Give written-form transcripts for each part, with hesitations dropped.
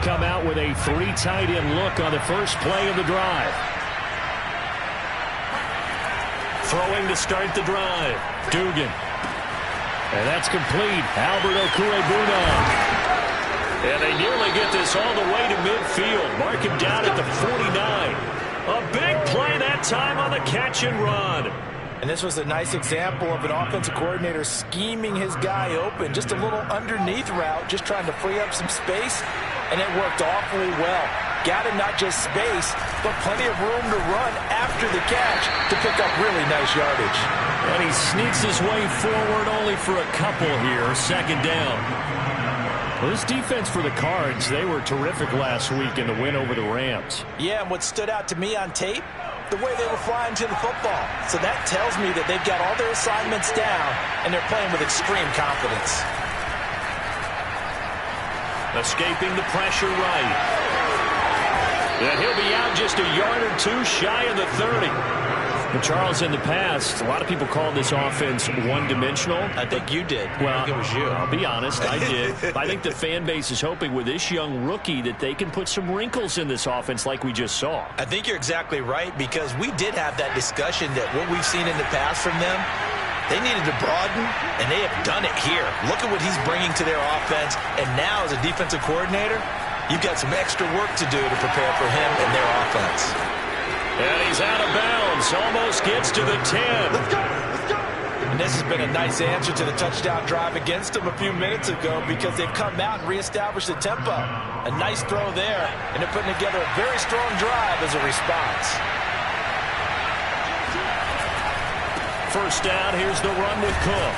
come out with a 3 tight end look on the first play of the drive. Throwing to start the drive. Dugan. And that's complete. Albert Okurebuno. And they nearly get this all the way to midfield. Mark him down at the 49. A big play that time on the catch and run. And this was a nice example of an offensive coordinator scheming his guy open. Just a little underneath route, just trying to free up some space. And it worked awfully well. Got him not just space, but plenty of room to run after the catch to pick up really nice yardage. And he sneaks his way forward only for a couple here. Second down. Well, this defense for the Cards, they were terrific last week in the win over the Rams. Yeah, and what stood out to me on tape, the way they were flying to the football. So that tells me that they've got all their assignments down, and they're playing with extreme confidence. Escaping the pressure right. And he'll be out just a yard or two shy of the 30. And Charles, in the past, a lot of people called this offense one-dimensional. I think you did. Well, I think it was you. I'll be honest, I did. I think the fan base is hoping with this young rookie that they can put some wrinkles in this offense like we just saw. I think you're exactly right, because we did have that discussion that what we've seen in the past from them, they needed to broaden, and they have done it here. Look at what he's bringing to their offense, and now as a defensive coordinator, you've got some extra work to do to prepare for him and their offense. And he's out of bounds. Almost gets to the 10. Let's go. Let's go. And this has been a nice answer to the touchdown drive against them a few minutes ago, because they've come out and reestablished the tempo. A nice throw there, and they're putting together a very strong drive as a response. First down, here's the run with Cook.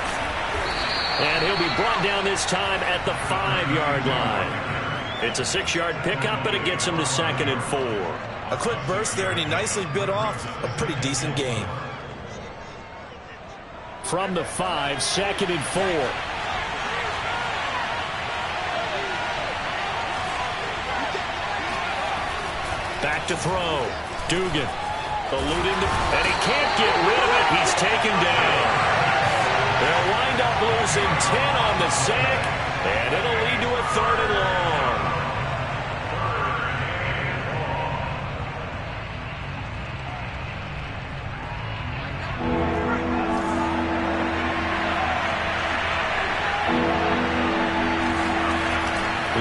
And he'll be brought down this time at the 5-yard line. It's a 6-yard pickup, and it gets him to 2nd and 4. A quick burst there, and he nicely bit off a pretty decent gain. From the 5, 2nd and 4. Back to throw. Dugan. Eluding and he can't get rid of it. He's taken down. They'll wind up losing 10 on the sack, and it'll lead to a 3rd and long.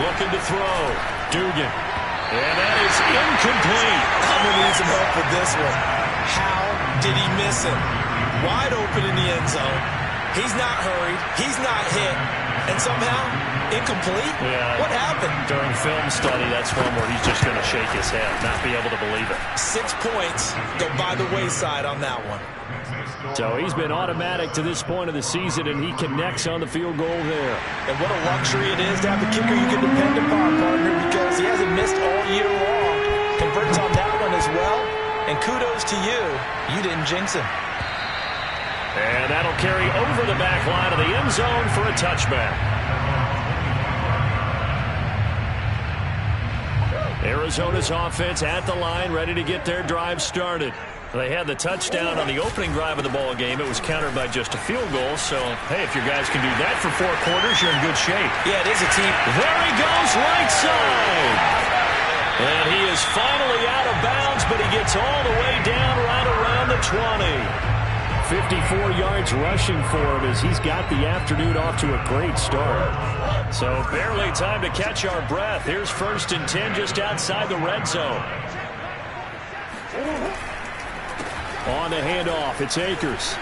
Looking to throw. Dugan. And that is incomplete. I'm going to need some help with this one. How did he miss him? Wide open in the end zone. He's not hurried. He's not hit. And somehow, incomplete? Yeah. What happened? During film study, that's one where he's just going to shake his head, not be able to believe it. 6 points go by the wayside on that one. So he's been automatic to this point of the season, and he connects on the field goal there. And what a luxury it is to have a kicker you can depend upon, partner, because he hasn't missed all year long. Converts on that one as well. And kudos to you. You didn't jinx him. And that'll carry over the back line of the end zone for a touchback. Arizona's offense at the line, ready to get their drive started. They had the touchdown on the opening drive of the ball game. It was countered by just a field goal. So, hey, if your guys can do that for 4 quarters, you're in good shape. Yeah, it is a team. There he goes, right side. And he is finally out of bounds, but he gets all the way down right around the 20. 54 yards rushing for him as he's got the afternoon off to a great start. So barely time to catch our breath. Here's 1st and 10 just outside the red zone. On the handoff, it's Akers.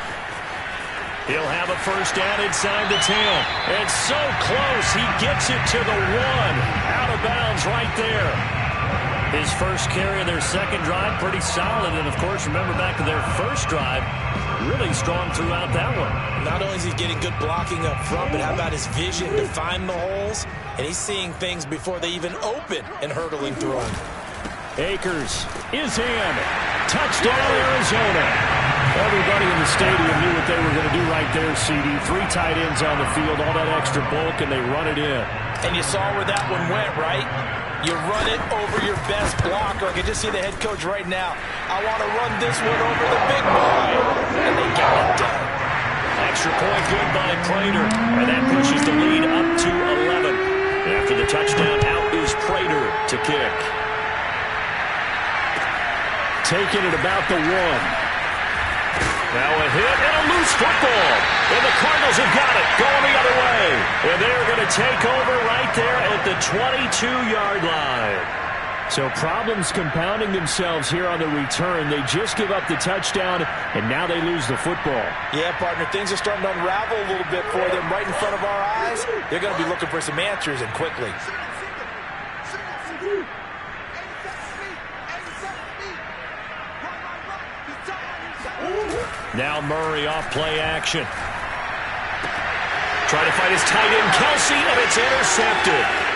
He'll have a first down inside the 10. And so close, he gets it to the 1. Out of bounds right there. His first carry of their second drive, pretty solid. And, of course, remember back to their first drive, really strong throughout that one. Not only is he getting good blocking up front, but how about his vision to find the holes? And he's seeing things before they even open and hurtling through them. Akers is in. Touchdown, Arizona. Everybody in the stadium knew what they were going to do right there, CD. 3 tight ends on the field, all that extra bulk, and they run it in. And you saw where that one went, right? You run it over your best blocker. I can just see the head coach right now. I want to run this one over the big boy. And they got it done. Extra point good by Prater. And that pushes the lead up to 11. After the touchdown, out is Prater to kick. Taking it about the 1. Now a hit and a loose football. And the Cardinals have got it, going the other way. And they're going to take over right there at the 22-yard line. So problems compounding themselves here on the return. They just give up the touchdown, and now they lose the football. Yeah, partner, things are starting to unravel a little bit for them right in front of our eyes. They're going to be looking for some answers, and quickly. Now Murray off play action. Trying to fight his tight end, Kelsey, and it's intercepted.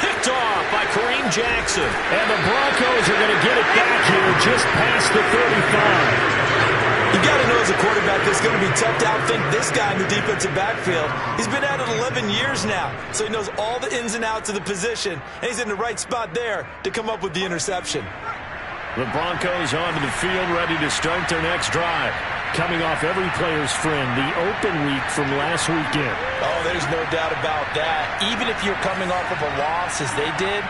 Picked off by Kareem Jackson. And the Broncos are going to get it back here just past the 35. You got to know as a quarterback it's going to be tough to outthink this guy in the defensive backfield. He's been at it 11 years now, so he knows all the ins and outs of the position, and he's in the right spot there to come up with the interception. The Broncos onto the field, ready to start their next drive. Coming off every player's friend, the open week from last weekend. Oh, there's no doubt about that. Even if you're coming off of a loss, as they did,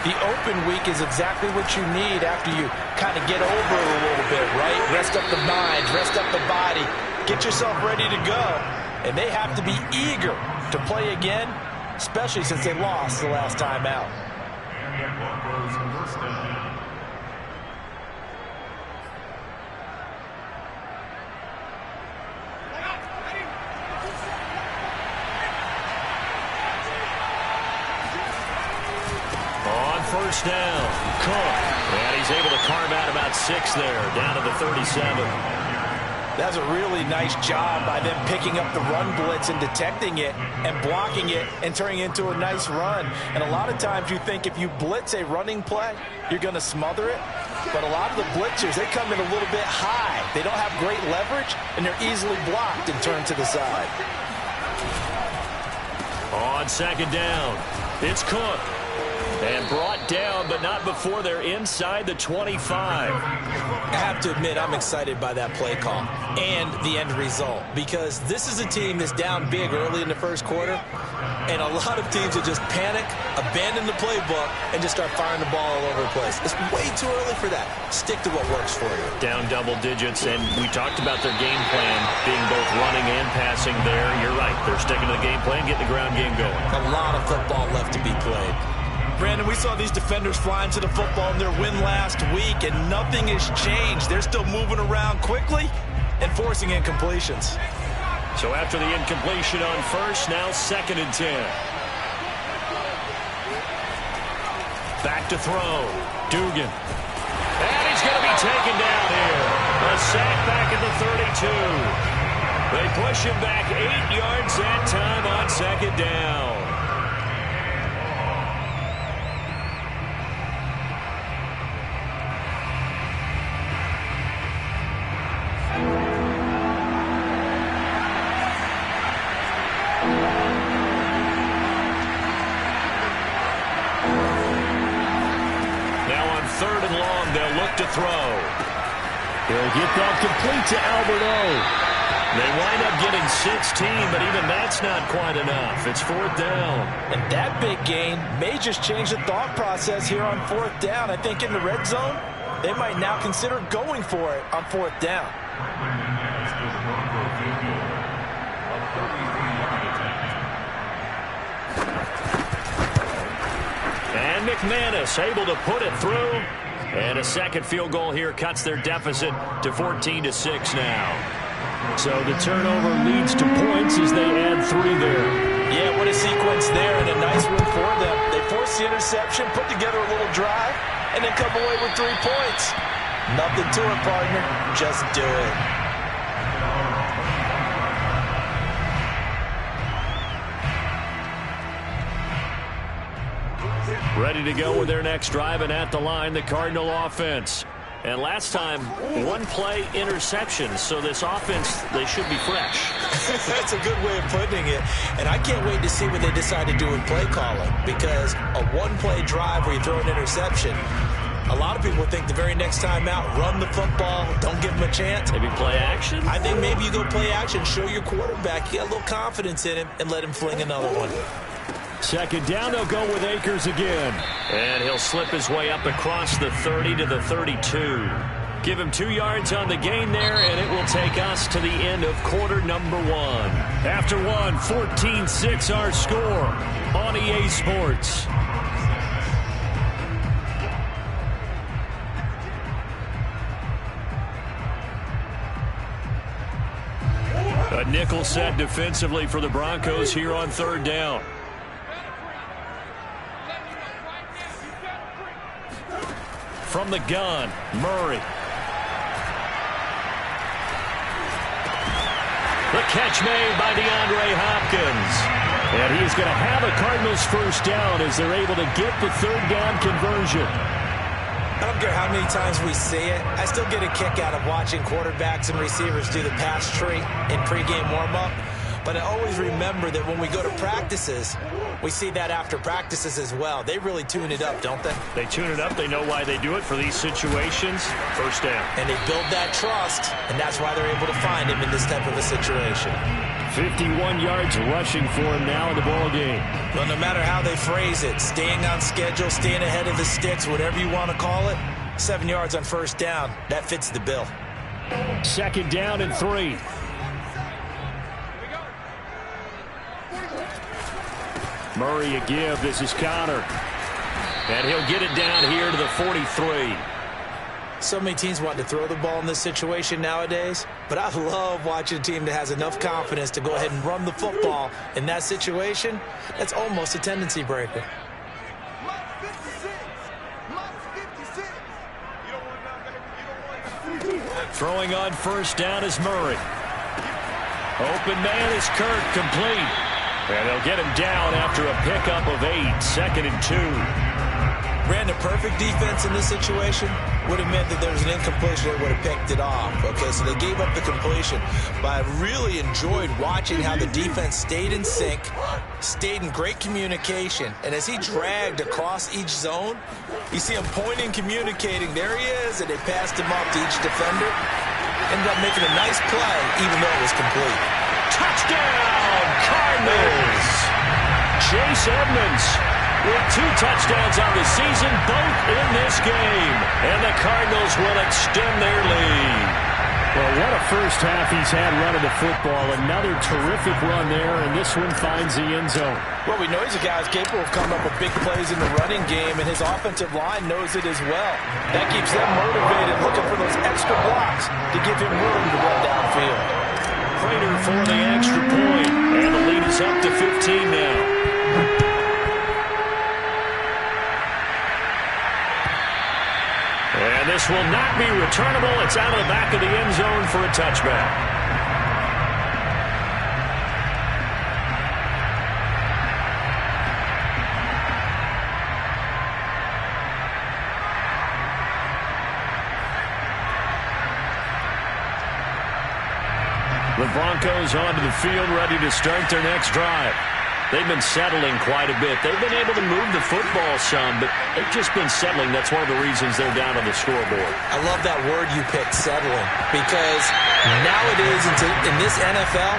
the open week is exactly what you need after you kind of get over it a little bit, right? Rest up the mind, rest up the body, get yourself ready to go. And they have to be eager to play again, especially since they lost the last time out. First down, Cook. And he's able to carve out about 6 there, down to the 37. That's a really nice job by them picking up the run blitz and detecting it and blocking it and turning it into a nice run. And a lot of times you think if you blitz a running play, you're going to smother it. But a lot of the blitzers, they come in a little bit high. They don't have great leverage, and they're easily blocked and turned to the side. On second down, it's Cook. And brought down, but not before they're inside the 25. I have to admit, I'm excited by that play call and the end result, because this is a team that's down big early in the first quarter, and a lot of teams will just panic, abandon the playbook, and just start firing the ball all over the place. It's way too early for that. Stick to what works for you. Down double digits, and we talked about their game plan being both running and passing there. You're right. They're sticking to the game plan, getting the ground game going. A lot of football left to be played. Brandon, we saw these defenders flying to the football in their win last week, and nothing has changed. They're still moving around quickly and forcing incompletions. So after the incompletion on first, now 2nd and 10. Back to throw. Dugan. And he's going to be taken down here. A sack back at the 32. They push him back 8 yards that time on 2nd down. To throw. He'll get that complete to Albert O. They wind up getting 16, but even that's not quite enough. It's 4th down. And that big gain may just change the thought process here on 4th down. I think in the red zone, they might now consider going for it on 4th down. And McManus able to put it through. And a second field goal here cuts their deficit to 14-6 now. So the turnover leads to points as they add 3 there. Yeah, what a sequence there, and a nice one for them. They force the interception, put together a little drive, and then come away with 3 points. Nothing to it, partner. Just do it. Ready to go with their next drive, and at the line, the Cardinal offense. And last time, 1-play interception, so this offense, they should be fresh. That's a good way of putting it. And I can't wait to see what they decide to do in play calling, because a 1-play drive where you throw an interception, a lot of people think the very next time out, run the football, don't give them a chance. Maybe play action? I think maybe you go play action, show your quarterback, you got a little confidence in him, and let him fling another one. Second down, they'll go with Akers again. And he'll slip his way up across the 30 to the 32. Give him 2 yards on the gain there, and it will take us to the end of quarter number 1. After 1, 14-6 our score on EA Sports. A nickel set defensively for the Broncos here on third down. From the gun, Murray. The catch made by DeAndre Hopkins. And he's going to have a Cardinals first down as they're able to get the third down conversion. I don't care how many times we see it. I still get a kick out of watching quarterbacks and receivers do the pass tree in pregame warm-up. But I always remember that when we go to practices, we see that after practices as well. They really tune it up, don't they? They tune it up. They know why they do it for these situations. First down. And they build that trust, and that's why they're able to find him in this type of a situation. 51 yards rushing for him now in the ball game. Well, no matter how they phrase it, staying on schedule, staying ahead of the sticks, whatever you want to call it, 7 yards on first down, that fits the bill. Second down and 3. Murray a give. This is Connor. And he'll get it down here to the 43. So many teams want to throw the ball in this situation nowadays, but I love watching a team that has enough confidence to go ahead and run the football in that situation. That's almost a tendency breaker. Throwing on first down is Murray. Open man is Kirk, complete. And they'll get him down after a pickup of 8, 2nd and 2. Ran a perfect defense in this situation. Would have meant that there was an incompletion. They would have picked it off. Okay, so they gave up the completion. But I really enjoyed watching how the defense stayed in sync, stayed in great communication. And as he dragged across each zone, you see him pointing, communicating. There he is, and they passed him off to each defender. Ended up making a nice play, even though it was complete. Touchdown, Cardinals! Chase Edmonds with 2 touchdowns on the season, both in this game. And the Cardinals will extend their lead. Well, what a first half he's had running the football. Another terrific run there, and this one finds the end zone. Well, we know he's a guy who's capable of coming up with big plays in the running game, and his offensive line knows it as well. That keeps them motivated, looking for those extra blocks to give him room to run downfield. Prater for the extra point, and the lead is up to 15 now. And this will not be returnable. It's out of the back of the end zone for a touchback. The Broncos onto the field, ready to start their next drive. They've been settling quite a bit. They've been able to move the football some, but they've just been settling. That's one of the reasons they're down on the scoreboard. I love that word you picked, settling, because nowadays in this NFL,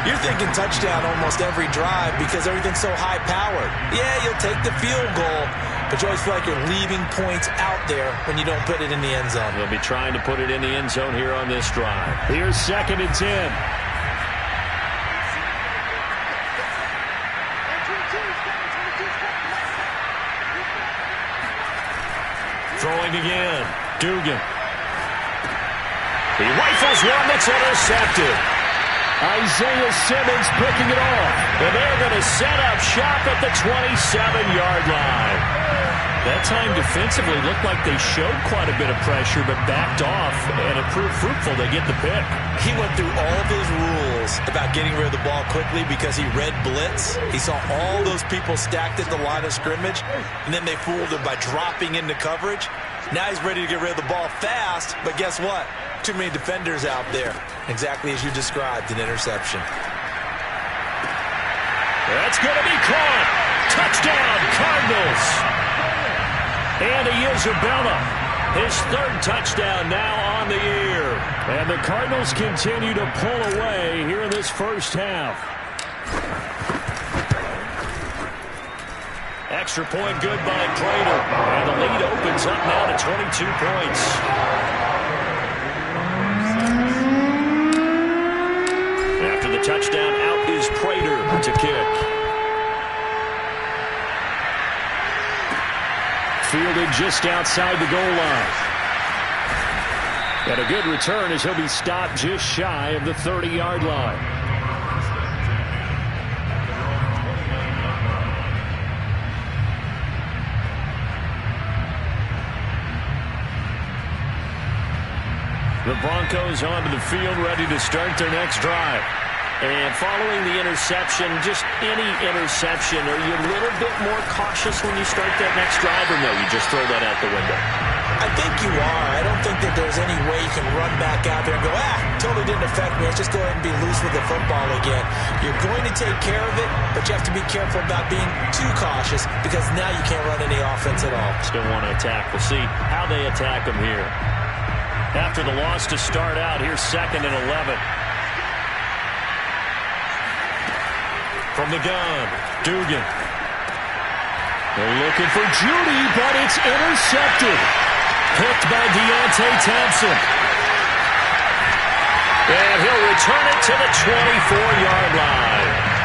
you're thinking touchdown almost every drive because everything's so high-powered. Yeah, you'll take the field goal, but you always feel like you're leaving points out there when you don't put it in the end zone. They'll be trying to put it in the end zone here on this drive. Here's 2nd and 10. Throwing again. Dugan. He rifles one that's intercepted. Isaiah Simmons picking it off. And they're going to set up shop at the 27-yard line. That time defensively looked like they showed quite a bit of pressure but backed off, and it proved fruitful. They get the pick. He went through all of his rules about getting rid of the ball quickly because he read blitz. He saw all those people stacked at the line of scrimmage, and then they fooled him by dropping into coverage. Now he's ready to get rid of the ball fast, but guess what? Too many defenders out there. Exactly as you described, an interception. That's going to be caught. Touchdown, Cardinals. And Isabella, his 3rd touchdown now on the year. And the Cardinals continue to pull away here in this first half. Extra point good by Prater. And the lead opens up now to 22 points. After the touchdown, out is Prater to kick. Fielded just outside the goal line. And a good return as he'll be stopped just shy of the 30-yard line. The Broncos onto the field, ready to start their next drive. And following the interception, just any interception, are you a little bit more cautious when you start that next drive, or no, you just throw that out the window? I think you are. I don't think that there's any way you can run back out there and go, totally didn't affect me. Let's just go ahead and be loose with the football again. You're going to take care of it, but you have to be careful about being too cautious because now you can't run any offense at all. Still want to attack. We'll see how they attack them here. After the loss to start out, here's 2nd and 11. From the gun, Dugan. They're looking for Judy, but it's intercepted. Picked by Deontay Thompson. And he'll return it to the 24-yard line.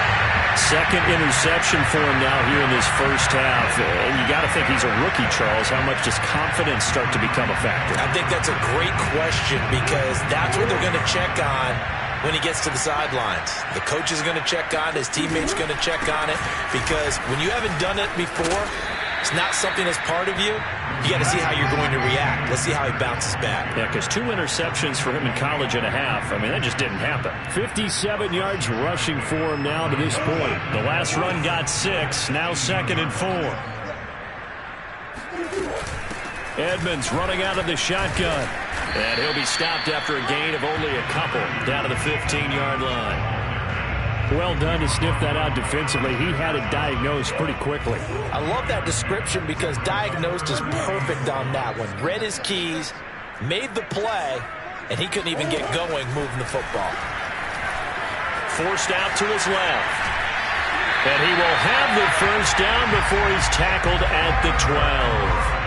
Second interception for him now here in this first half. And you got to think he's a rookie, Charles. How much does confidence start to become a factor? I think that's a great question because that's what they're going to check on when he gets to the sidelines. The coach is going to check on it. His teammates are going to check on it because when you haven't done it before, it's not something that's part of you. You got to see how you're going to react. Let's see how he bounces back. Yeah, because 2 interceptions for him in college and a half. I mean, that just didn't happen. 57 yards rushing for him now to this point. The last run got 6. Now 2nd and 4. Edmonds running out of the shotgun. And he'll be stopped after a gain of only a couple down to the 15-yard line. Well done to sniff that out defensively. He had it diagnosed pretty quickly. I love that description because diagnosed is perfect on that one. Read his keys, made the play, and he couldn't even get going moving the football. Forced out to his left. And he will have the first down before he's tackled at the 12.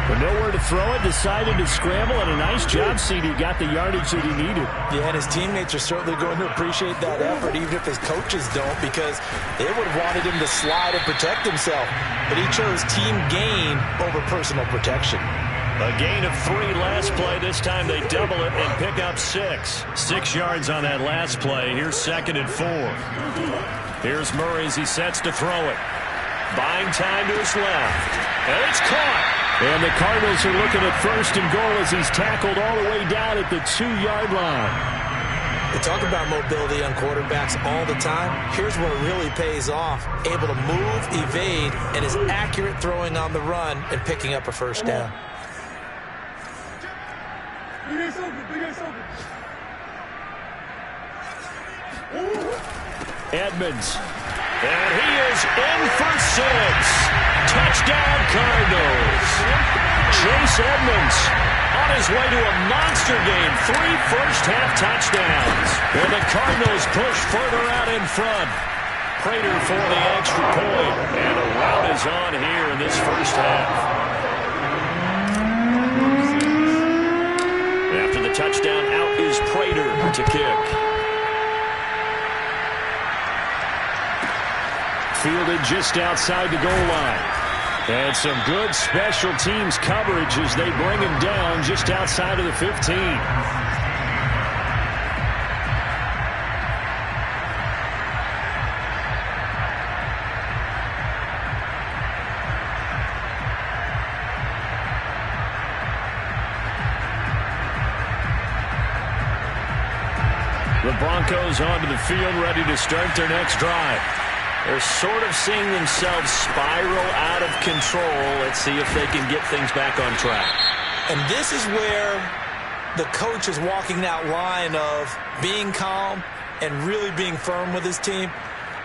But nowhere to throw it, decided to scramble, and a nice job, CD. Got the yardage that he needed. Yeah, and his teammates are certainly going to appreciate that effort, even if his coaches don't, because they would have wanted him to slide and protect himself. But he chose team gain over personal protection. A gain of 3 last play. This time they double it and pick up 6. 6 yards on that last play. Here's 2nd and 4. Here's Murray as he sets to throw it. Buying time to his left. And it's caught. And the Cardinals are looking at 1st and goal as he's tackled all the way down at the 2-yard line. We talk about mobility on quarterbacks all the time. Here's where it really pays off. Able to move, evade, and is accurate throwing on the run and picking up a first down. Edmonds. And he is in for 6. Touchdown, Cardinals. Chase Edmonds on his way to a monster game. 3 first-half touchdowns. And the Cardinals push further out in front. Prater for the extra point. And a rout is on here in this first half. After the touchdown, out is Prater to kick. Fielded just outside the goal line. And some good special teams coverage as they bring him down just outside of the 15. The Broncos onto the field, ready to start their next drive. They're sort of seeing themselves spiral out of control. Let's see if they can get things back on track. And this is where the coach is walking that line of being calm and really being firm with his team.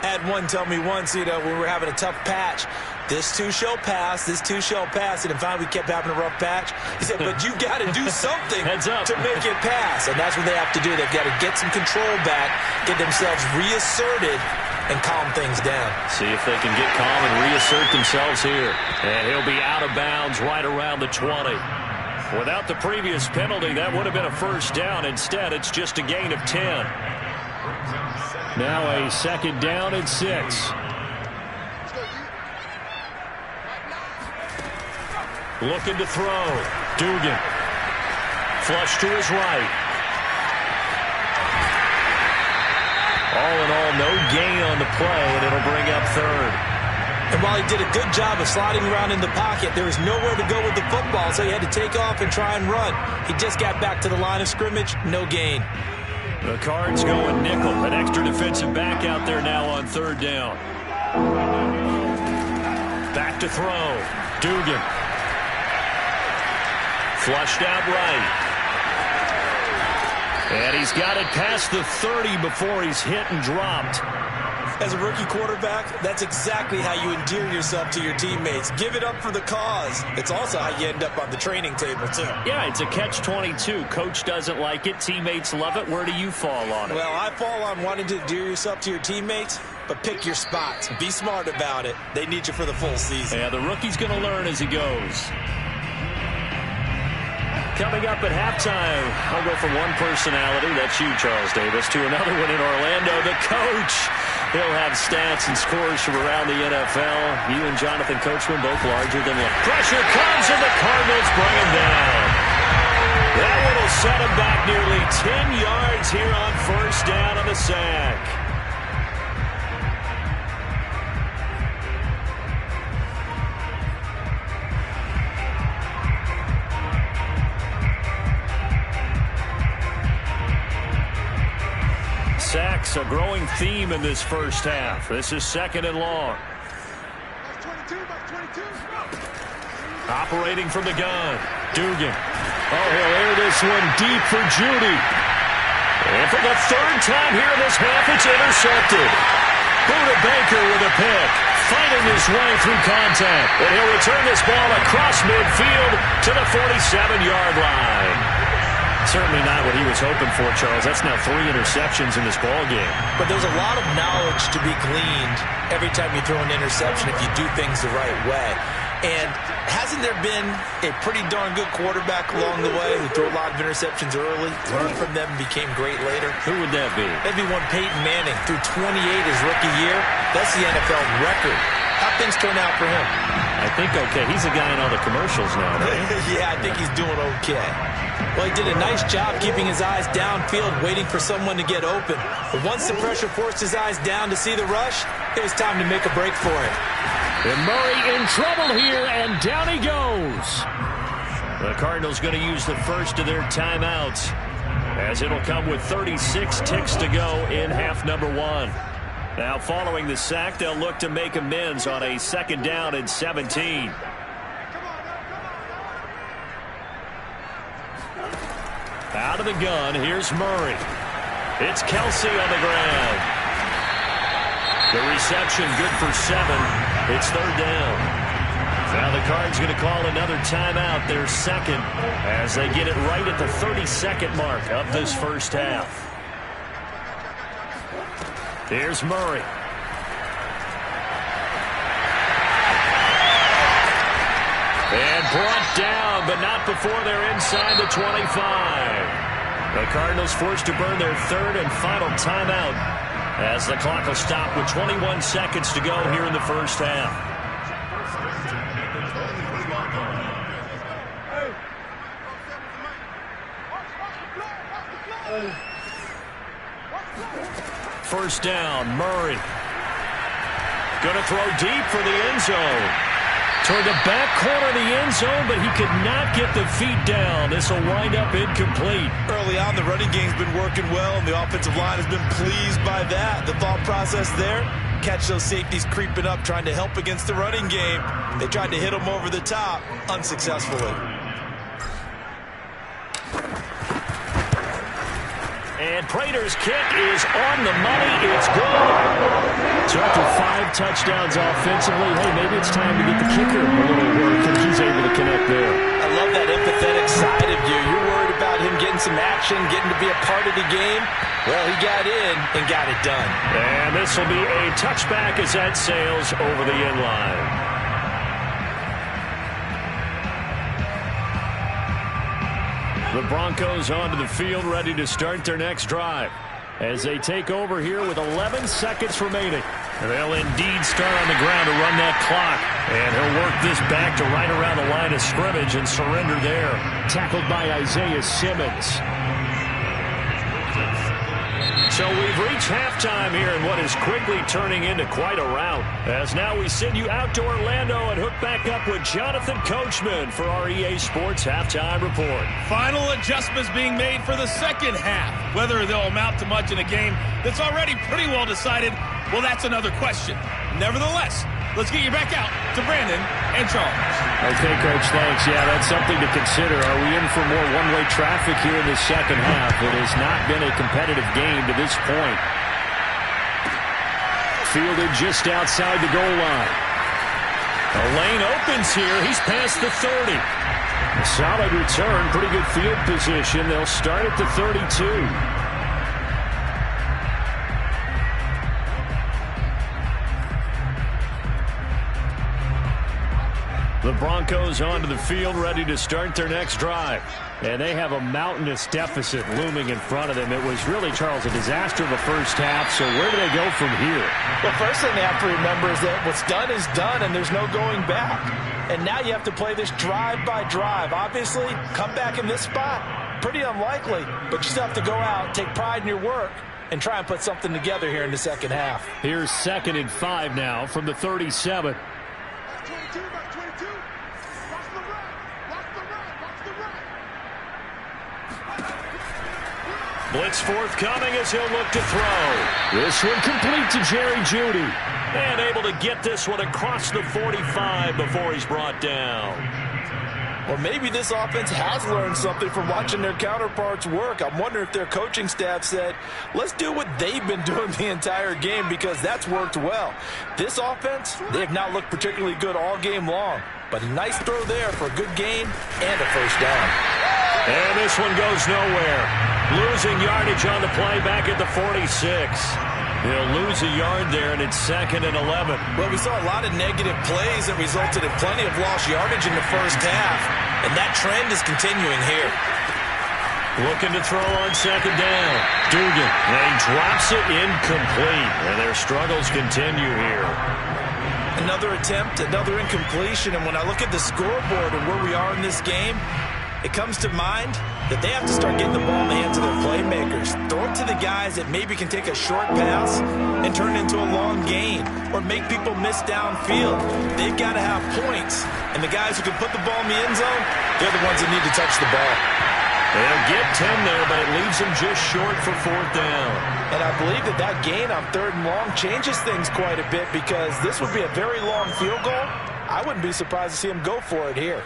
I had one tell me once, when we were having a tough patch, this too shall pass, this too shall pass. And finally we kept having a rough patch. He said, but you got to do something to make it pass. And that's what they have to do. They've got to get some control back, get themselves reasserted, and calm things down. See if they can get calm and reassert themselves here. And he'll be out of bounds right around the 20. Without the previous penalty, that would have been a first down. Instead, it's just a gain of 10. Now a second down and 6. Looking to throw. Dugan. Flush to his right. All in all, no gain on the play, and it'll bring up third. And while he did a good job of sliding around in the pocket, there was nowhere to go with the football, so he had to take off and try and run. He just got back to the line of scrimmage, no gain. The Cards going nickel. An extra defensive back out there now on third down. Back to throw. Dugan. Flushed out right. And he's got it past the 30 before he's hit and dropped. As a rookie quarterback, that's exactly how you endear yourself to your teammates. Give it up for the cause. It's also how you end up on the training table, too. Yeah, it's a catch-22. Coach doesn't like it. Teammates love it. Where do you fall on it? Well, I fall on wanting to endear yourself to your teammates, but pick your spots. Be smart about it. They need you for the full season. Yeah, the rookie's going to learn as he goes. Coming up at halftime, I'll go from one personality, that's you, Charles Davis, to another one in Orlando, the coach. He'll have stats and scores from around the NFL. You and Jonathan Coachman both larger than life. Pressure comes, and the Cardinals bring him down. That one will set him back nearly 10 yards here on first down on the sack. Sacks, a growing theme in this first half. This is second and long. Operating from the gun. Dugan. Oh, he'll air this one deep for Judy. And for the third time here in this half, it's intercepted. Buda Baker with a pick. Fighting his way through contact. And he'll return this ball across midfield to the 47-yard line. Certainly not what he was hoping for, Charles. That's now 3 interceptions in this ball game. But there's a lot of knowledge to be gleaned every time you throw an interception if you do things the right way. And hasn't there been a pretty darn good quarterback along the way who threw a lot of interceptions early, learned from them, and became great later? Who would that be? That'd be one Peyton Manning. Threw 28 his rookie year. That's the NFL record. How'd things turn out for him? I think okay. He's a guy in all the commercials now, right? Yeah, I think he's doing okay. Well, he did a nice job keeping his eyes downfield, waiting for someone to get open. But once the pressure forced his eyes down to see the rush, it was time to make a break for it. And Murray in trouble here, and down he goes. The Cardinals going to use the first of their timeouts, as it'll come with 36 ticks to go in half number 1. Now, following the sack, they'll look to make amends on a second down and 17. Out of the gun, here's Murray. It's Kelsey on the ground. The reception good for 7. It's third down. Now the Cards going to call another timeout, their second, as they get it right at the 32nd mark of this first half. Here's Murray. And brought down, but not before they're inside the 25. The Cardinals forced to burn their third and final timeout, as the clock will stop with 21 seconds to go here in the first half. First down, Murray. Going to throw deep for the end zone. Toward the back corner of the end zone, but he could not get the feet down. This will wind up incomplete. Early on, the running game's been working well, and the offensive line has been pleased by that. The thought process there, catch those safeties creeping up, trying to help against the running game. They tried to hit them over the top, unsuccessfully. And Prater's kick is on the money. It's good. So after 5 touchdowns offensively, hey, maybe it's time to get the kicker a little work, and he's able to connect there. I love that empathetic side of you. You're worried about him getting some action, getting to be a part of the game. Well, he got in and got it done. And this will be a touchback as that sails over the end line. The Broncos onto the field, ready to start their next drive as they take over here with 11 seconds remaining. They'll indeed start on the ground to run that clock. And he'll work this back to right around the line of scrimmage and surrender there. Tackled by Isaiah Simmons. So we've reached halftime here in what is quickly turning into quite a rout. As now we send you out to Orlando and hook back up with Jonathan Coachman for our EA Sports Halftime Report. Final adjustments being made for the second half. Whether they'll amount to much in a game that's already pretty well decided, well, that's another question. Nevertheless, let's get you back out to Brandon and Charles. Okay, Coach, thanks. Yeah, that's something to consider. Are we in for more one-way traffic here in the second half? It has not been a competitive game to this point. Fielded just outside the goal line. The lane opens here. He's past the 30. A solid return, pretty good field position. They'll start at the 32. The Broncos onto the field, ready to start their next drive. And they have a mountainous deficit looming in front of them. It was really, Charles, a disaster of a first half. So where do they go from here? Well, first thing they have to remember is that what's done is done, and there's no going back. And now you have to play this drive by drive. Obviously, come back in this spot, pretty unlikely. But you still have to go out, take pride in your work, and try and put something together here in the second half. Here's 2nd and 5 now from the 37. Blitz forthcoming as he'll look to throw. This one complete to Jerry Jeudy. And able to get this one across the 45 before he's brought down. Well, maybe this offense has learned something from watching their counterparts work. I'm wondering if their coaching staff said, let's do what they've been doing the entire game, because that's worked well. This offense, they have not looked particularly good all game long. But a nice throw there for a good gain and a first down. And this one goes nowhere. Losing yardage on the play back at the 46. He'll lose a yard there, and it's 2nd and 11. Well, we saw a lot of negative plays that resulted in plenty of lost yardage in the first half, and that trend is continuing here. Looking to throw on 2nd down. Dugan, and he drops it incomplete, and their struggles continue here. Another attempt, another incompletion, and when I look at the scoreboard and where we are in this game, it comes to mind that they have to start getting the ball in the hands of their playmakers. Throw it to the guys that maybe can take a short pass and turn it into a long gain or make people miss downfield. They've got to have points, and the guys who can put the ball in the end zone, they're the ones that need to touch the ball. They'll get 10 there, but it leaves them just short for 4th down. And I believe that that gain on 3rd and long changes things quite a bit, because this would be a very long field goal. I wouldn't be surprised to see him go for it here.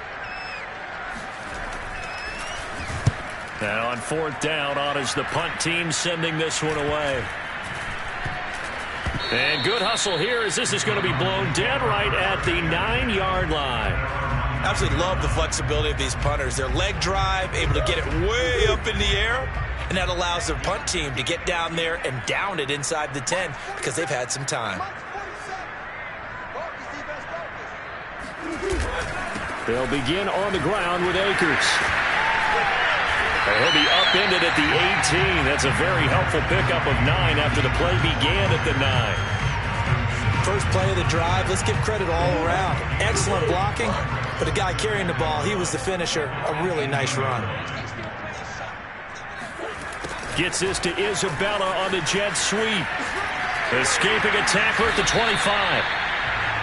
Now on 4th down, on is the punt team sending this one away. And good hustle here as this is going to be blown dead right at the 9-yard line. Absolutely love the flexibility of these punters. Their leg drive, able to get it way up in the air, and that allows their punt team to get down there and down it inside the 10 because they've had some time. They'll begin on the ground with Akers. He'll be upended at the 18. That's a very helpful pickup of 9 after the play began at the 9. First play of the drive, let's give credit all around. Excellent blocking, but the guy carrying the ball, he was the finisher. A really nice run. Gets this to Isabella on the jet sweep. Escaping a tackler at the 25.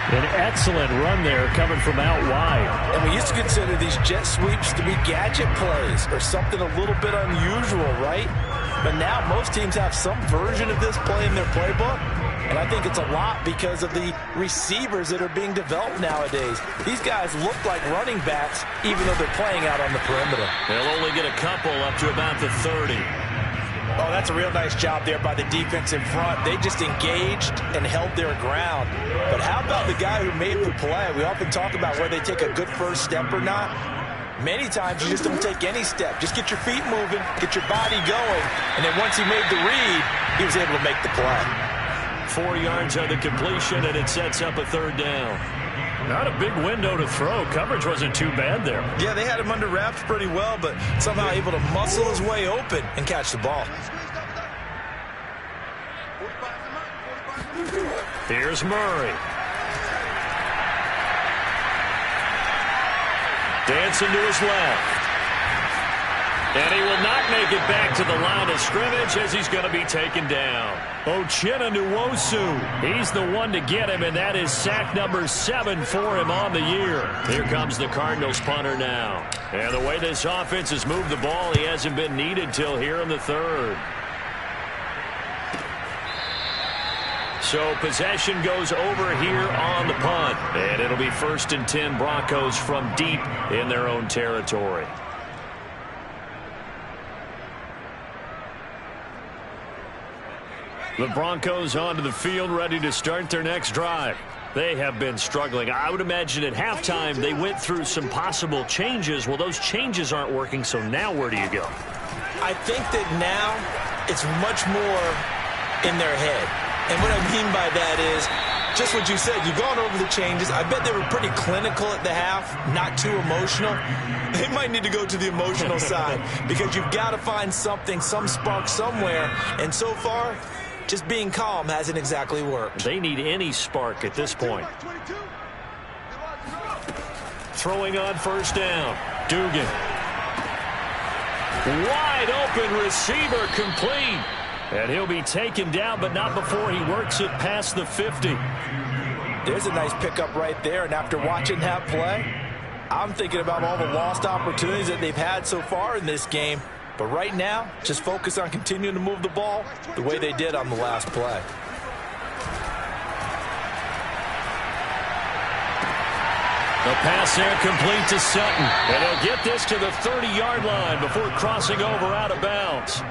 An excellent run there coming from out wide. And we used to consider these jet sweeps to be gadget plays or something a little bit unusual, right? But now most teams have some version of this play in their playbook. And I think it's a lot because of the receivers that are being developed nowadays. These guys look like running backs even though they're playing out on the perimeter. They'll only get a couple up to about the 30. Oh, that's a real nice job there by the defense in front. They just engaged and held their ground. But how about the guy who made the play? We often talk about whether they take a good first step or not. Many times you just don't take any step. Just get your feet moving, get your body going, and then once he made the read, he was able to make the play. 4 yards on the completion, and it sets up a third down. Not a big window to throw. Coverage wasn't too bad there. Yeah, they had him under wraps pretty well, but somehow able to muscle his way open and catch the ball. Here's Murray. Dancing to his left. And he will not make it back to the line of scrimmage as he's going to be taken down. Uchenna Nwosu. He's the one to get him, and that is sack number 7 for him on the year. Here comes the Cardinals punter now. And the way this offense has moved the ball, he hasn't been needed till here in the third. So possession goes over here on the punt. And it'll be 1st and 10 Broncos from deep in their own territory. The Broncos onto the field, ready to start their next drive. They have been struggling. I would imagine at halftime they went through some possible changes. Well, those changes aren't working, so now where do you go? I think that now it's much more in their head. And what I mean by that is just what you said. You've gone over the changes. I bet they were pretty clinical at the half, not too emotional. They might need to go to the emotional side because you've got to find something, some spark somewhere. And so far, just being calm hasn't exactly worked. They need any spark at this point. Throwing on 1st down. Dugan. Wide open receiver, complete. And he'll be taken down, but not before he works it past the 50. There's a nice pickup right there. And after watching that play, I'm thinking about all the lost opportunities that they've had so far in this game. But right now, just focus on continuing to move the ball the way they did on the last play. The pass there complete to Sutton. And he'll get this to the 30-yard line before crossing over out of bounds.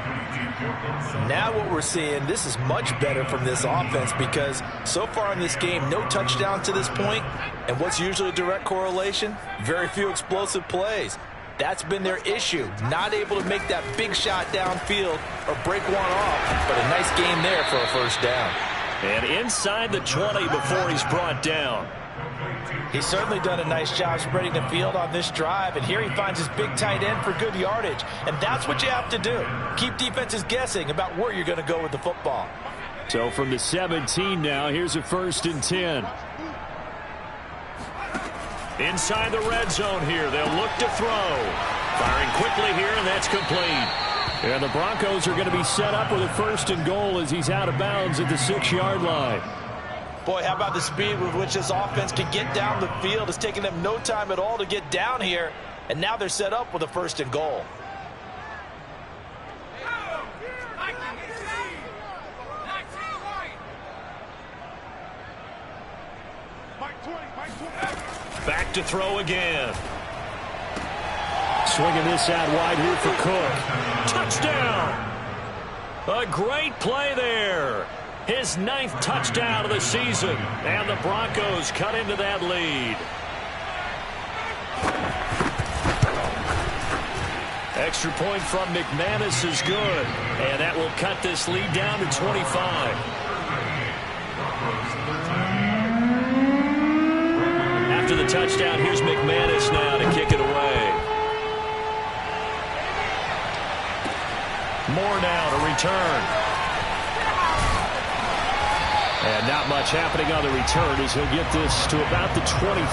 Now what we're seeing, this is much better from this offense because so far in this game, no touchdown to this point. And what's usually a direct correlation? Very few explosive plays. That's been their issue. Not able to make that big shot downfield or break one off, but a nice game there for a 1st down. And inside the 20 before he's brought down. He's certainly done a nice job spreading the field on this drive, and here he finds his big tight end for good yardage. And that's what you have to do. Keep defenses guessing about where you're going to go with the football. So from the 17 now, here's a 1st and 10. Inside the red zone here, they'll look to throw. Firing quickly here, and that's complete. And the Broncos are going to be set up with a 1st and goal as he's out of bounds at the 6-yard line. Boy, how about the speed with which this offense can get down the field? It's taking them no time at all to get down here, and now they're set up with a 1st and goal. Back to throw again. Swinging this out wide here for Cook. Touchdown! A great play there. His 9th touchdown of the season. And the Broncos cut into that lead. Extra point from McManus is good. And that will cut this lead down to 25. After the touchdown, here's McManus now to kick it away. Moore now to return. And not much happening on the return as he'll get this to about the 23.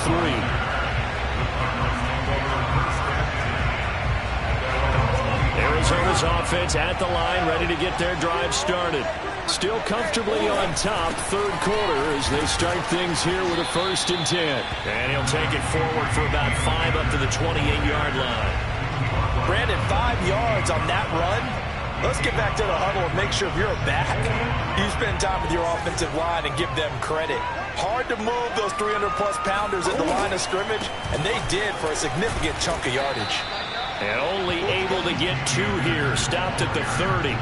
Arizona's offense at the line, ready to get their drive started. Still comfortably on top, 3rd quarter as they start things here with a 1st and 10. And he'll take it forward for about 5 up to the 28-yard line. Brandon, 5 yards on that run. Let's get back to the huddle and make sure if you're a back, you spend time with your offensive line and give them credit. Hard to move those 300-plus pounders at the line of scrimmage, and they did for a significant chunk of yardage. And only able to get 2 here, stopped at the 30.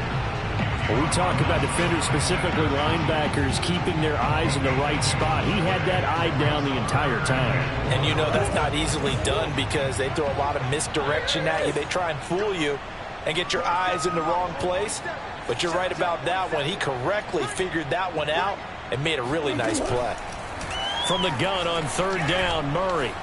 When we talk about defenders, specifically linebackers, keeping their eyes in the right spot, he had that eye down the entire time. And you know that's not easily done because they throw a lot of misdirection at you. They try and fool you and get your eyes in the wrong place. But you're right about that one. He correctly figured that one out and made a really nice play. From the gun on third down, Murray.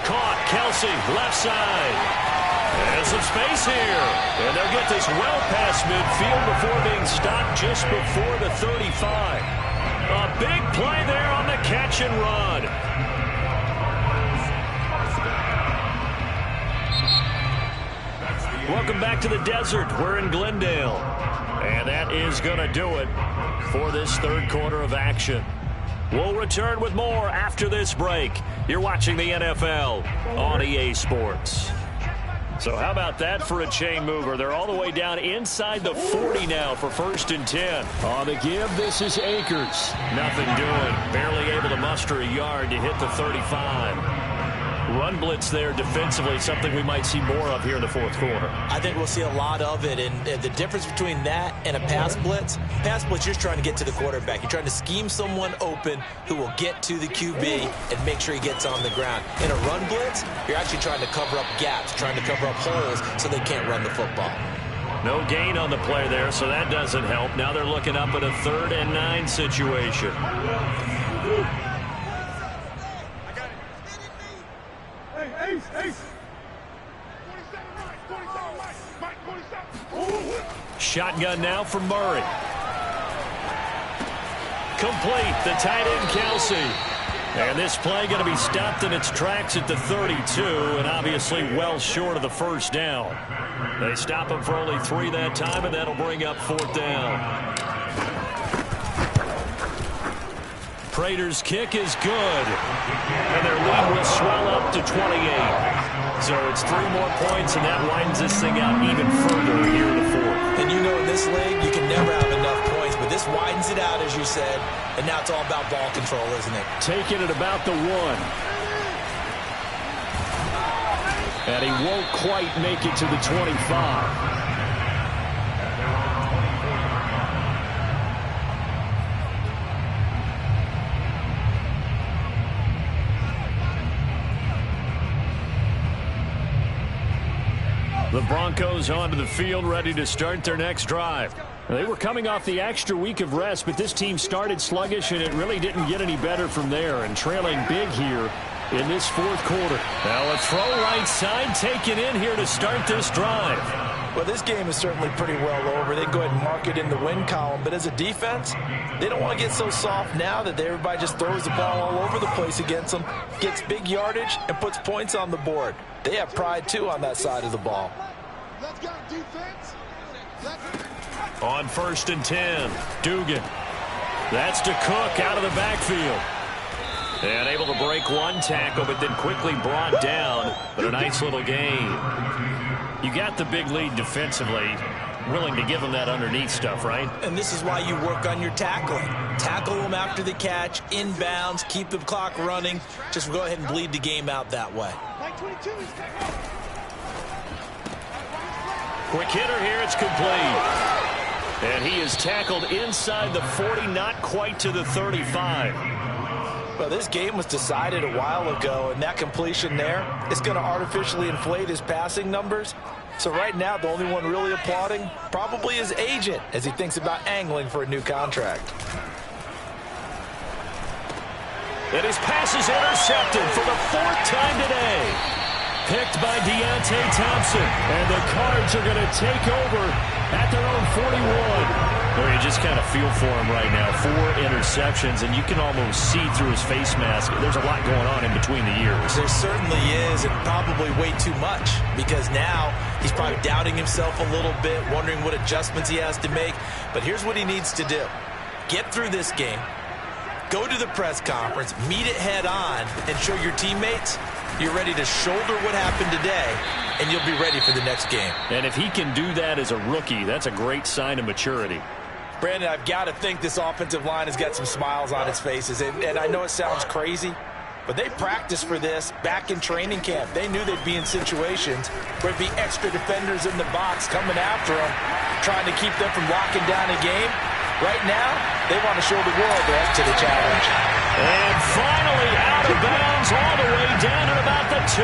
Caught, Kelsey, left side. And some space here. And they'll get this well past midfield before being stopped just before the 35. A big play there on the catch and run. Welcome back to the desert. We're in Glendale. And that is going to do it for this third quarter of action. We'll return with more after this break. You're watching the NFL on EA Sports. So how about that for a chain mover? They're all the way down inside the 40 now for 1st and 10. On the give, this is Akers. Nothing doing. Barely able to muster a yard to hit the 35. Run blitz there defensively, something we might see more of here in the fourth quarter. I think we'll see a lot of it, and the difference between that and a pass blitz, you're just trying to get to the quarterback. You're trying to scheme someone open who will get to the QB and make sure he gets on the ground. In a run blitz, you're actually trying to cover up gaps, trying to cover up holes so they can't run the football. No gain on the play there, so that doesn't help. Now they're looking up at a 3rd and 9 situation. Shotgun now for Murray. Complete, the tight end Kelsey. And this play going to be stopped in its tracks at the 32, and obviously well short of the first down. They stop him for only 3 that time, and that'll bring up 4th down. Prater's kick is good, and their lead will swell up to 28. So it's 3 more points, and that widens this thing out even further here in the 4th. And you know in this league, you can never have enough points, but this widens it out, as you said, and now it's all about ball control, isn't it? Taking it about the 1. And he won't quite make it to the 25. The Broncos onto the field, ready to start their next drive. They were coming off the extra week of rest, but this team started sluggish, and it really didn't get any better from there, and trailing big here in this 4th quarter. Now a throw right side taken in here to start this drive. Well, this game is certainly pretty well over. They can go ahead and mark it in the win column, but as a defense, they don't want to get so soft now that everybody just throws the ball all over the place against them, gets big yardage, and puts points on the board. They have pride, too, on that side of the ball. Let's go, defense. On 1st and 10, Dugan. That's to Cook out of the backfield. And able to break 1 tackle, but then quickly brought down. But a nice little gain. You got the big lead defensively. Willing to give them that underneath stuff, right? And this is why you work on your tackling. Tackle them after the catch, inbounds, keep the clock running. Just go ahead and bleed the game out that way. Quick hitter here, it's complete. And he is tackled inside the 40, not quite to the 35. Well, this game was decided a while ago, and that completion there is going to artificially inflate his passing numbers. So right now, the only one really applauding probably his agent as he thinks about angling for a new contract. And his pass is intercepted for the 4th time today. Picked by Deontay Thompson. And the Cards are going to take over at their own 41. Well, you just kind of feel for him right now. 4 interceptions, and you can almost see through his face mask. There's a lot going on in between the ears. There certainly is, and probably way too much, because now he's probably doubting himself a little bit, wondering what adjustments he has to make. But here's what he needs to do. Get through this game, go to the press conference, meet it head on, and show your teammates you're ready to shoulder what happened today, and you'll be ready for the next game. And if he can do that as a rookie, that's a great sign of maturity. Brandon, I've got to think this offensive line has got some smiles on its faces. And I know it sounds crazy, But they practiced for this back in training camp. They knew they'd be in situations where there'd be extra defenders in the box coming after them, trying to keep them from locking down a game. Right now, they want to show the world they're up to the challenge. And finally out of bounds all the way down at about the 2.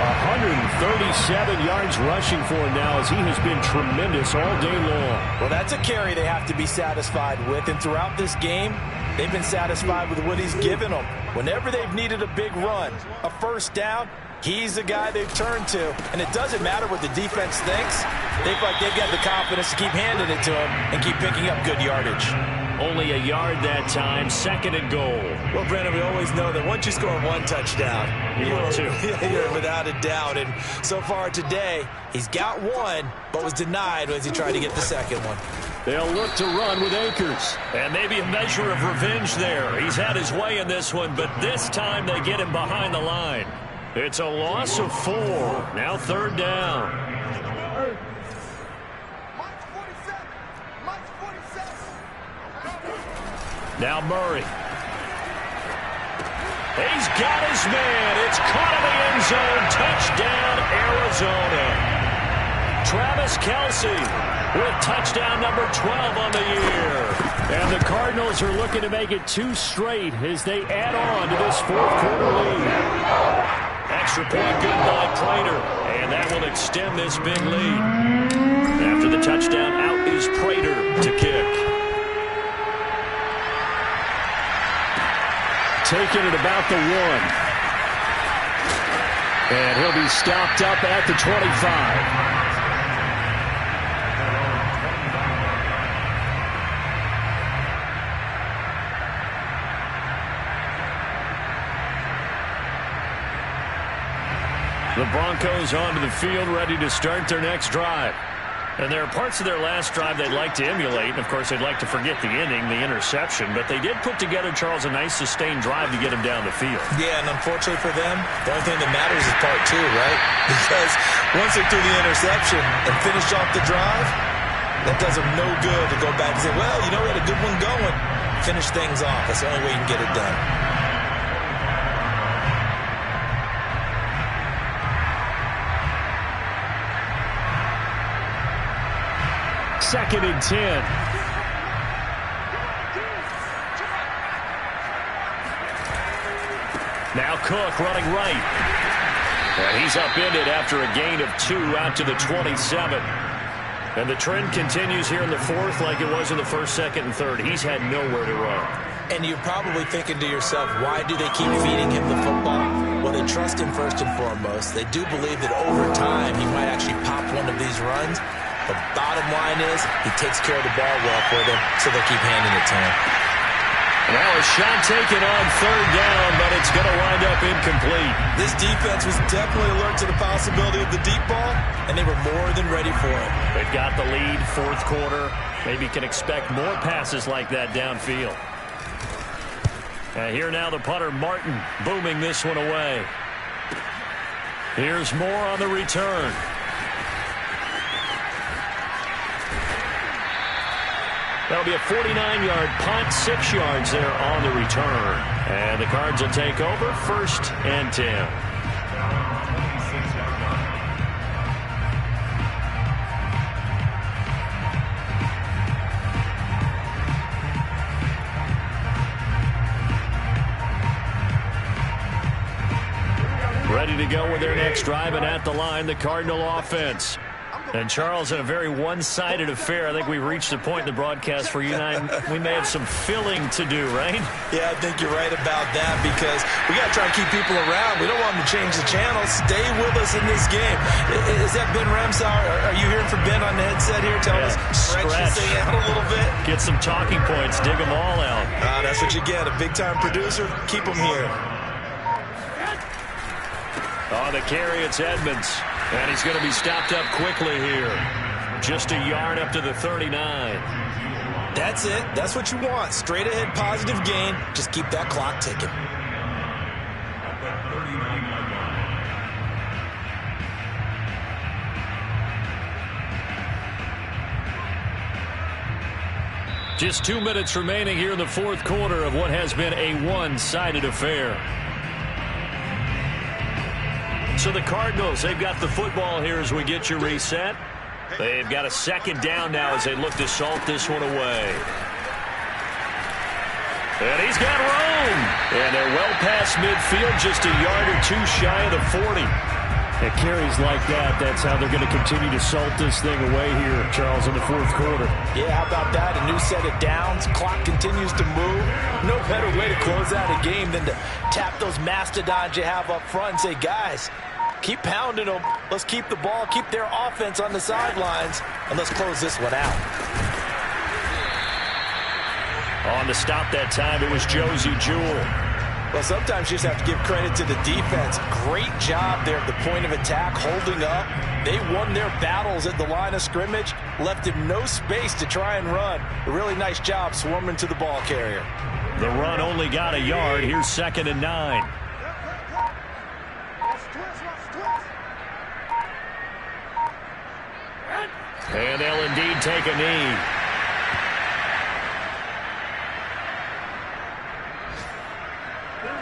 137 yards rushing for him now as he has been tremendous all day long. Well, that's a carry they have to be satisfied with. And throughout this game, they've been satisfied with what he's given them. Whenever they've needed a big run, a first down, he's the guy they've turned to. And it doesn't matter what the defense thinks. They feel like they've got the confidence to keep handing it to him and keep picking up good yardage. Only a yard that time, 2nd and goal. Well, Brandon, we always know that once you score one touchdown, you're without a doubt. And so far today, he's got one, but was denied as he tried to get the second one. They'll look to run with Akers. And maybe a measure of revenge there. He's had his way in this one, but this time they get him behind the line. It's a loss of 4. Now 3rd down. Now Murray. He's got his man. It's caught in the end zone. Touchdown, Arizona. Travis Kelce with touchdown number 12 on the year. And the Cardinals are looking to make it 2 straight as they add on to this 4th quarter lead. Extra point good by Prater. And that will extend this big lead. After the touchdown, out is Prater to kick. Taking it about the 1. And he'll be stopped up at the 25. The Broncos onto the field, ready to start their next drive. And there are parts of their last drive they'd like to emulate. And, of course, they'd like to forget the ending, the interception. But they did put together, Charles, a nice sustained drive to get him down the field. Yeah, and unfortunately for them, the only thing that matters is part 2, right? Because once they threw the interception and finished off the drive, that does them no good to go back and say, well, you know, we had a good one going. Finish things off. That's the only way you can get it done. Second and 10. Now Cook running right. And he's upended after a gain of 2 out to the 27. And the trend continues here in the 4th like it was in the 1st, 2nd, and 3rd. He's had nowhere to run. And you're probably thinking to yourself, why do they keep feeding him the football? Well, they trust him first and foremost. They do believe that over time he might actually pop one of these runs. The bottom line is he takes care of the ball well for them, so they'll keep handing it to him. Now a shot taken on 3rd down, but it's going to wind up incomplete. This defense was definitely alert to the possibility of the deep ball, and they were more than ready for it. They've got the lead, 4th quarter. Maybe can expect more passes like that downfield. Here now the punter, Martin, booming this one away. Here's more on the return. That'll be a 49-yard punt, 6 yards there on the return. And the Cards will take over, 1st and 10. Ready to go with their next drive, and at the line, the Cardinal offense. And, Charles, in a very one-sided affair, I think we've reached a point in the broadcast where you and I, we may have some filling to do, right? Yeah, I think you're right about that because we got to try and keep people around. We don't want them to change the channel. Stay with us in this game. Is that Ben Ramsauer? Are you hearing from Ben on the headset here? Tell us, stretch this thing out a little bit. Get some talking points. Dig them all out. That's what you get. A big-time producer. Keep them here. On the carry, it's Edmonds. And he's going to be stopped up quickly here. Just a yard up to the 39. That's it. That's what you want. Straight ahead positive gain. Just keep that clock ticking. Just 2 minutes remaining here in the fourth quarter of what has been a one-sided affair. So the Cardinals, they've got the football here as we get you reset. They've got a second down now as they look to salt this one away. And he's got room. And they're well past midfield, just a yard or two shy of the 40. At carries like that, that's how they're going to continue to salt this thing away here, Charles, in the fourth quarter. Yeah, how about that? A new set of downs. Clock continues to move. No better way to close out a game than to tap those mastodons you have up front and say, guys, keep pounding them. Let's keep the ball, keep their offense on the sidelines, and let's close this one out. On the stop that time, it was Josie Jewell. Well, sometimes you just have to give credit to the defense. Great job there at the point of attack, holding up. They won their battles at the line of scrimmage, left him no space to try and run. A really nice job swarming to the ball carrier. The run only got a yard. Here's 2nd and 9. And they'll indeed take a knee.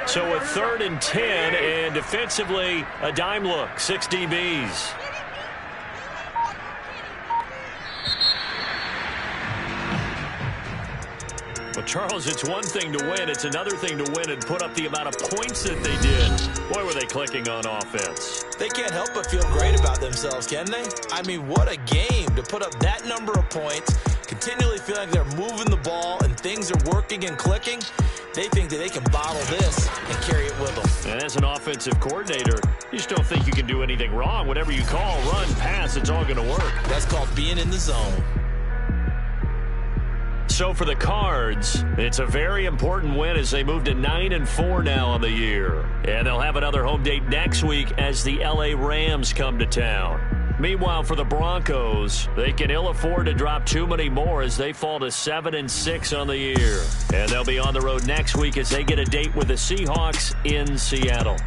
So a 3rd and 10, and defensively, a dime look, 6 DBs. Well, Charles, it's one thing to win. It's another thing to win and put up the amount of points that they did. Boy, were they clicking on offense. They can't help but feel great about themselves, can they? I mean, what a game to put up that number of points, continually feeling like they're moving the ball and things are working and clicking. They think that they can bottle this and carry it with them. And as an offensive coordinator, you just don't think you can do anything wrong. Whatever you call, run, pass, it's all going to work. That's called being in the zone. So for the Cards, it's a very important win as they move to 9-4 now on the year. And they'll have another home date next week as the LA Rams come to town. Meanwhile, for the Broncos, they can ill afford to drop too many more as they fall to 7-6 on the year. And they'll be on the road next week as they get a date with the Seahawks in Seattle.